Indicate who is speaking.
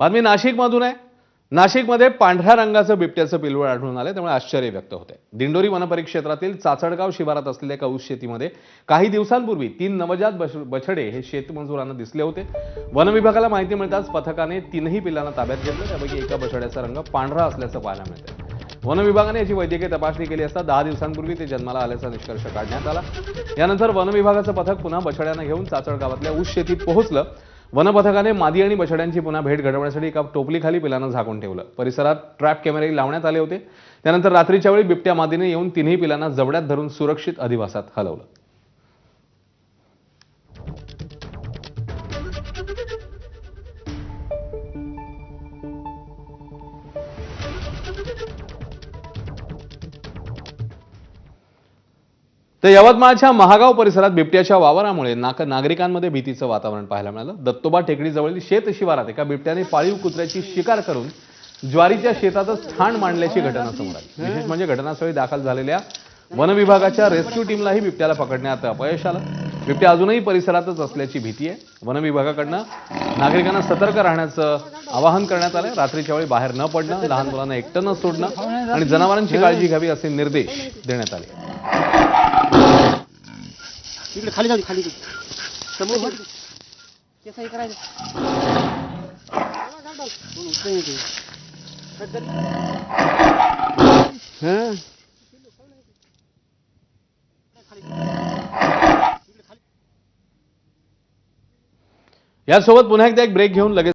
Speaker 1: बातमी नाशिकमधून आहे। नाशिकमध्ये पांढऱ्या रंगाचं बिबट्याचं पिल्लू आढळून आले, त्यामुळे आश्चर्य व्यक्त होते। दिंडोरी वनपरिक्षेत्रातील चाचडगाव शिवारात असलेल्या कौश शेतीमध्ये काही दिवसांपूर्वी 3 नवजात बछडे हे शेतमजुरांना दिसले होते। वन विभागाला माहिती मिळताच पथकाने 3ही पिल्लांना ताब्यात घेतलं। त्यापैकी एका बछड्याचा रंग पांढरा असल्याचं पाहायला मिळतंय। वन विभागाने याची वैद्यकीय तपासणी केली असता 10 दिवसांपूर्वी ते जन्माला आल्याचा निष्कर्ष काढण्यात आला। यानंतर वन विभागाचं पथक पुन्हा बछड्यांना घेऊन चाचडगावातल्या ऊस शेतीत पोहोचलं। वनपथकाने मादी आणि बछड्यांची पुन्हा भेट घडवण्यासाठी एका टोपलीखाली पिलांना झाकून ठेवलं। परिसरात ट्रॅप कॅमेरे लावण्यात आले होते। त्यानंतर रात्रीच्या वेळी बिबट्या मादीने येऊन 3ही पिलांना जबड्यात धरून सुरक्षित अधिवासात हलवलं। तर यवतमाळच्या महागाव परिसरात बिबट्याच्या वावरामुळे नागरिकांमध्ये भीतीचं वातावरण पाहायला मिळालं। दत्तोबा टेकडीजवळील शेत शिवारात एका बिबट्याने पाळीव कुत्र्याची शिकार करून ज्वारीच्या शेतातच ठाण मांडल्याची घटना समोर आली। विशेष म्हणजे घटनास्थळी दाखल झालेल्या वन विभागाच्या रेस्क्यू टीमलाही बिबट्याला पकडण्यात अपयश आलं। बिबट्या अजूनही परिसरातच असल्याची भीती आहे। वन विभागाकडनं नागरिकांना सतर्क राहण्याचं आवाहन करण्यात आलंय। रात्रीच्या वेळी बाहेर न पडणं, लहान मुलांना एकटं न सोडणं आणि जनावरांची काळजी घ्यावी असे निर्देश देण्यात आले।
Speaker 2: इकडे खाली जाऊ, खाली समोर केस हे करायचं
Speaker 1: यासोबत पुन्हा एकदा एक ब्रेक घेऊन लगेच